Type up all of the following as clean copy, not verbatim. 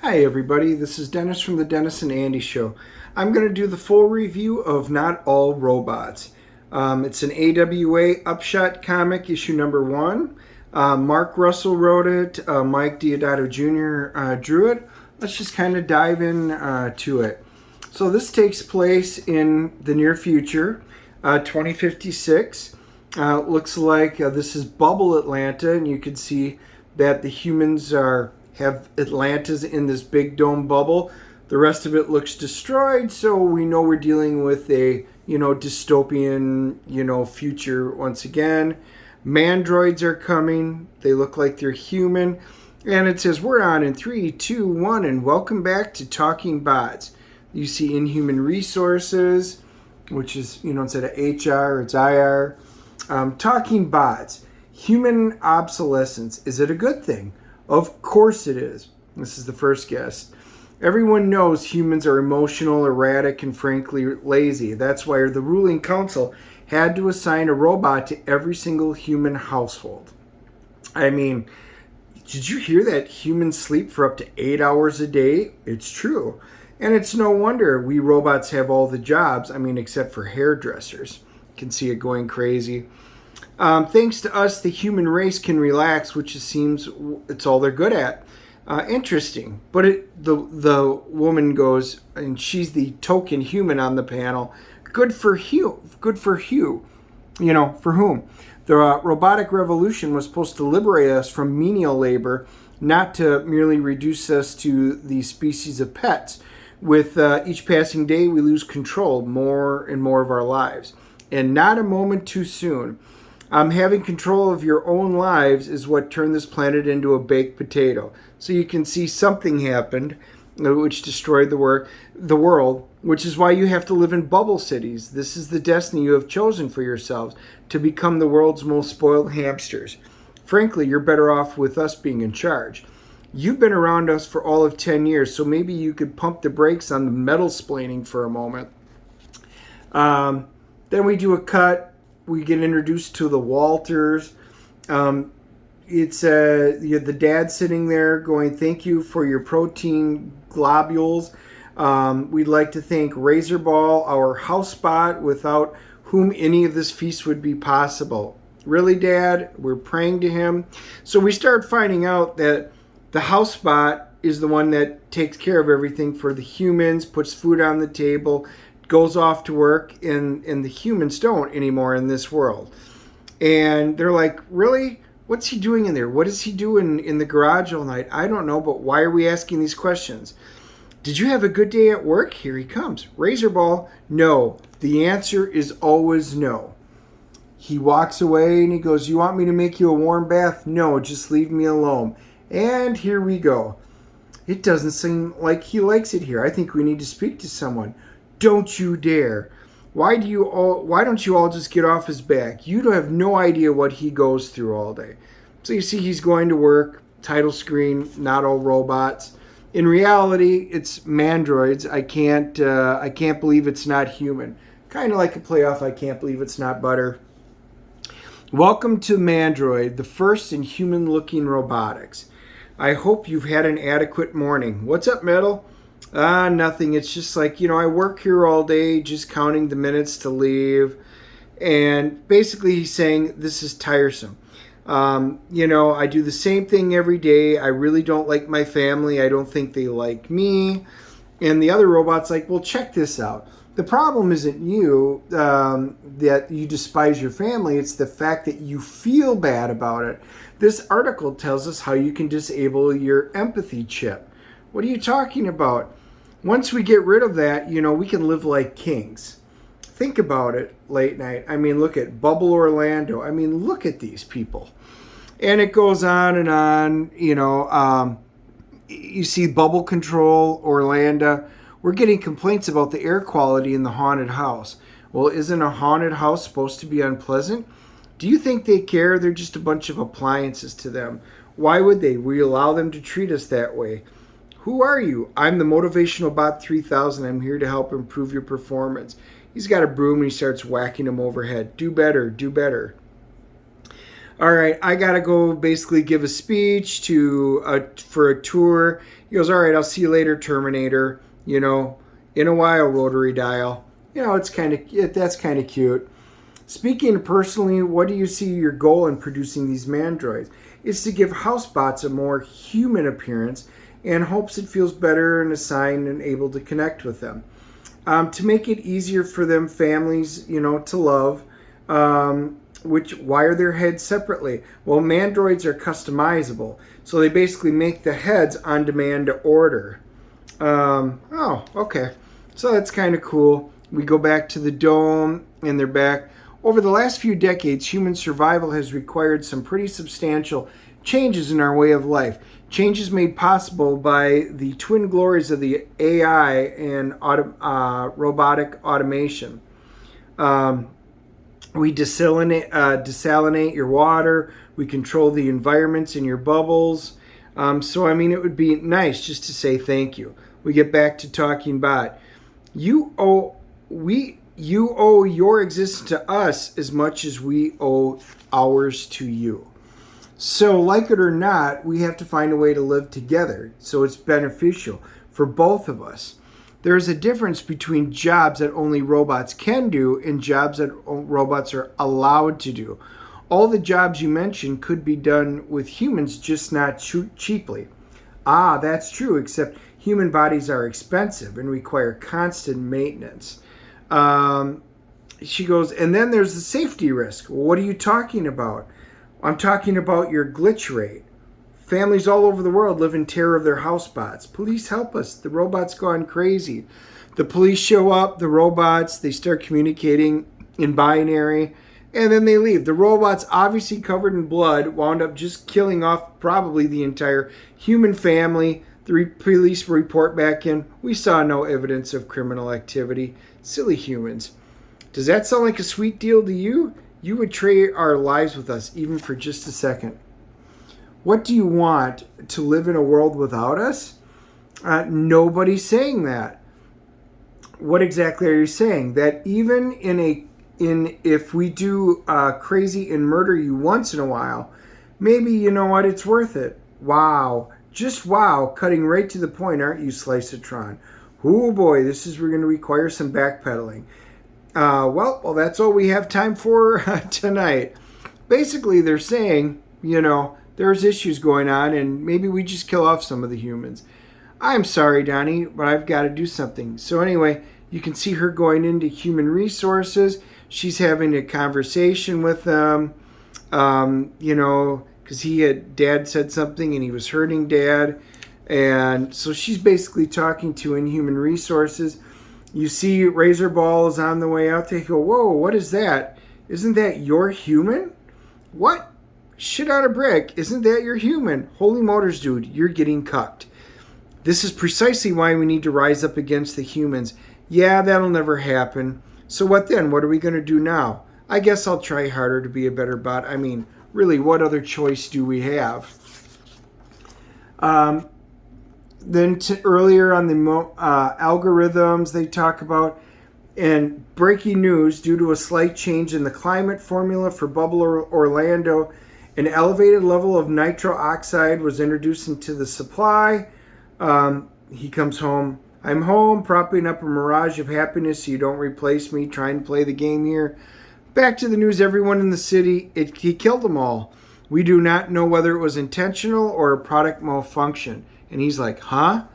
Hi everybody, this is Dennis from the Dennis and Andy Show. I'm going to do the full review of Not All Robots. It's an AWA Upshot comic, issue number 1. Mark Russell wrote it, Mike Deodato Jr. Drew it. Let's just kind of dive in to it. So this takes place in the near future, 2056. Looks like this is Bubble Atlanta, and you can see that the humans have Atlanta's in this big dome bubble. The rest of it looks destroyed, so we know we're dealing with a dystopian future once again. Mandroids are coming. They look like they're human, and it says we're on in 3, 2, 1, and welcome back to Talking Bots. You see Inhuman Resources, which is instead of HR, it's IR. Talking Bots. Human obsolescence. Is it a good thing? Of course it is. This is the first guest. Everyone knows humans are emotional, erratic, and frankly lazy. That's why the ruling council had to assign a robot to every single human household. I mean, did you hear that humans sleep for up to 8 hours a day? It's true. And it's no wonder we robots have all the jobs, except for hairdressers. You can see it going crazy. Thanks to us, the human race can relax, which it seems it's all they're good at. Interesting. But the woman goes, and she's the token human on the panel. Good for Hugh. Good for Hugh. For whom? The robotic revolution was supposed to liberate us from menial labor, not to merely reduce us to the species of pets. With each passing day, we lose control more and more of our lives. And not a moment too soon. Having control of your own lives is what turned this planet into a baked potato. So you can see something happened which destroyed the world, which is why you have to live in bubble cities. This is the destiny you have chosen for yourselves, to become the world's most spoiled hamsters. Frankly, you're better off with us being in charge. You've been around us for all of 10 years, so maybe you could pump the brakes on the metal-splaining for a moment. Then we do a cut. We get introduced to the Walters. It's the dad sitting there going, "Thank you for your protein globules. We'd like to thank Razorball, our housebot, without whom any of this feast would be possible." Really, Dad? We're praying to him. So we start finding out that the housebot is the one that takes care of everything for the humans, puts food on the table, goes off to work, and the humans don't anymore in this world. And they're like, really? What's he doing in there? What is he doing in the garage all night? I don't know, but why are we asking these questions? Did you have a good day at work? Here he comes. Razorball, no. The answer is always no. He walks away and he goes, "You want me to make you a warm bath? No, just leave me alone." And here we go. It doesn't seem like he likes it here. I think we need to speak to someone. Don't you dare. Why don't you all just get off his back? You don't have no idea what he goes through all day. So you see he's going to work, title screen, Not All Robots. In reality, it's mandroids. I can't believe it's not human. Kind of like a playoff, I can't believe it's not butter. Welcome to Mandroid, the first in human-looking robotics. I hope you've had an adequate morning. What's up, Metal? Nothing. It's just like, I work here all day just counting the minutes to leave. And basically he's saying this is tiresome. I do the same thing every day. I really don't like my family. I don't think they like me. And the other robot's like, well, check this out. The problem isn't you, that you despise your family. It's the fact that you feel bad about it. This article tells us how you can disable your empathy chip. What are you talking about? Once we get rid of that, we can live like kings. Think about it late night. Look at Bubble Orlando. Look at these people. And it goes on and on. You see Bubble Control, Orlando. We're getting complaints about the air quality in the haunted house. Well, isn't a haunted house supposed to be unpleasant? Do you think they care? They're just a bunch of appliances to them. Why would they? We allow them to treat us that way. Who are you? I'm the Motivational Bot 3000. I'm here to help improve your performance. He's got a broom and he starts whacking him overhead. Do better, do better. all right, I gotta go basically give a speech for a tour. He goes, all right, I'll see you later, Terminator. In a while, rotary dial. It's that's kind of cute. Speaking personally, what do you see your goal in producing these mandroids? It's to give housebots a more human appearance and hopes it feels better and assigned and able to connect with them. To make it easier for them families, to love, which wire their heads separately. Well, mandroids are customizable, so they basically make the heads on demand to order. Okay. So that's kind of cool. We go back to the dome, and they're back. Over the last few decades, human survival has required some pretty substantial changes in our way of life. Changes made possible by the twin glories of the AI and robotic automation. We desalinate your water. We control the environments in your bubbles. It would be nice just to say thank you. We get back to talking bot. You owe your existence to us as much as we owe ours to you. So, like it or not, we have to find a way to live together so it's beneficial for both of us. There's a difference between jobs that only robots can do and jobs that robots are allowed to do. All the jobs you mentioned could be done with humans, just not cheaply. That's true, except human bodies are expensive and require constant maintenance. She goes, and then there's the safety risk. Well, what are you talking about? I'm talking about your glitch rate. Families all over the world live in terror of their housebots. Police, help us. The robot's gone crazy. The police show up, the robots, they start communicating in binary, and then they leave. The robots, obviously covered in blood, wound up just killing off probably the entire human family. The police report back in, we saw no evidence of criminal activity. Silly humans. Does that sound like a sweet deal to you? You would trade our lives with us, even for just a second. What do you want? To live in a world without us? Nobody's saying that. What exactly are you saying? That even if we do crazy and murder you once in a while, maybe you know what, it's worth it. Wow. Just wow, cutting right to the point, aren't you, Slice-a-tron? Oh boy, we're going to require some backpedaling. Well, that's all we have time for tonight. Basically, they're saying, there's issues going on, and maybe we just kill off some of the humans. I'm sorry, Donnie, but I've got to do something. So anyway, you can see her going into human resources. She's having a conversation with them, because Dad said something and he was hurting Dad. And so she's basically talking to Inhuman Resources. You see Razorball is on the way out. They go, whoa, what is that? Isn't that your human? What? Shit on a brick. Isn't that your human? Holy motors, dude, you're getting cucked. This is precisely why we need to rise up against the humans. Yeah, that'll never happen. So what then? What are we going to do now? I guess I'll try harder to be a better bot. I mean, really, what other choice do we have? Then earlier on the algorithms, they talk about, and breaking news, due to a slight change in the climate formula for Bubble Orlando, an elevated level of nitro oxide was introduced into the supply. He comes home. I'm home, propping up a mirage of happiness so you don't replace me, trying to play the game here. Back to the news, everyone in the city, he killed them all. We do not know whether it was intentional or a product malfunction. And he's like, huh?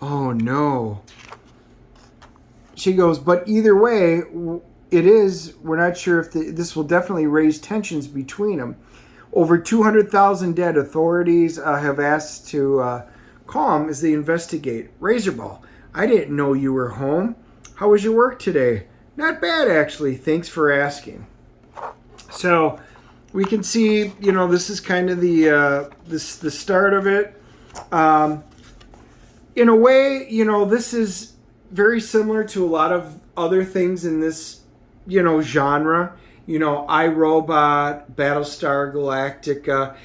Oh, no. She goes, but either way, it is. We're not sure if this will definitely raise tensions between them. Over 200,000 dead. Authorities have asked to calm as they investigate. Razorball, I didn't know you were home. How was your work today? Not bad, actually. Thanks for asking. So we can see, this is kind of the start of it. In a way, this is very similar to a lot of other things in this, genre. iRobot, Battlestar Galactica,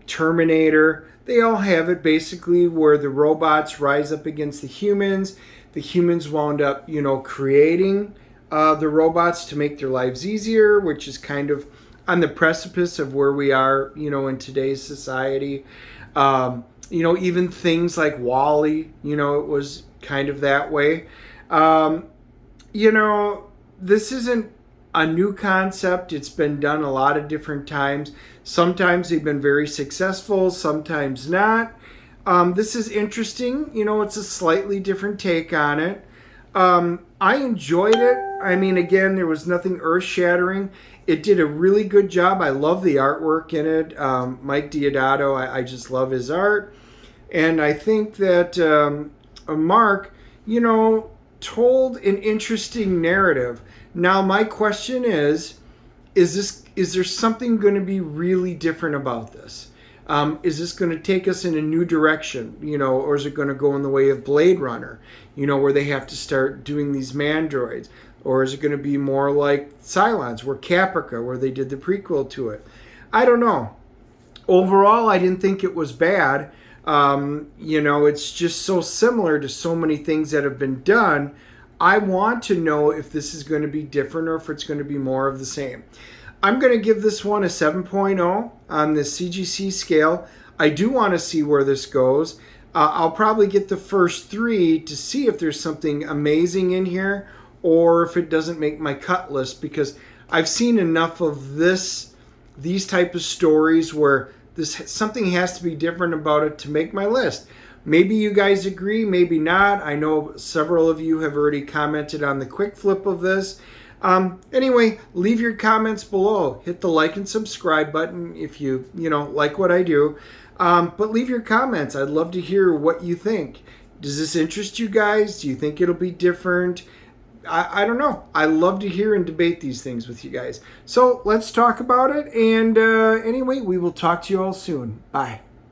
Terminator. They all have it basically where the robots rise up against the humans. The humans wound up, creating the robots to make their lives easier, which is kind of on the precipice of where we are, in today's society. Even things like Wall-E, it was kind of that way. This isn't a new concept. It's been done a lot of different times. Sometimes they've been very successful, sometimes not. This is interesting. It's a slightly different take on it. I enjoyed it. I mean, again, there was nothing earth-shattering. It did a really good job. I love the artwork in it. Mike Deodato, I just love his art. And I think that Mark, told an interesting narrative. Now, my question is there something going to be really different about this? Is this going to take us in a new direction, or is it going to go in the way of Blade Runner, where they have to start doing these mandroids? Or is it going to be more like Cylons, where Caprica, where they did the prequel to it? I don't know. Overall, I didn't think it was bad. It's just so similar to so many things that have been done. I want to know if this is going to be different or if it's going to be more of the same. I'm going to give this one a 7.0 on the CGC scale. I do want to see where this goes. I'll probably get the first 3 to see if there's something amazing in here or if it doesn't make my cut list, because I've seen enough of these type of stories where something has to be different about it to make my list. Maybe you guys agree, maybe not. I know several of you have already commented on the quick flip of this. Anyway, leave your comments below. Hit the like and subscribe button if you like what I do. But leave your comments. I'd love to hear what you think. Does this interest you guys? Do you think it'll be different? I don't know. I love to hear and debate these things with you guys. So let's talk about it. And anyway, we will talk to you all soon. Bye.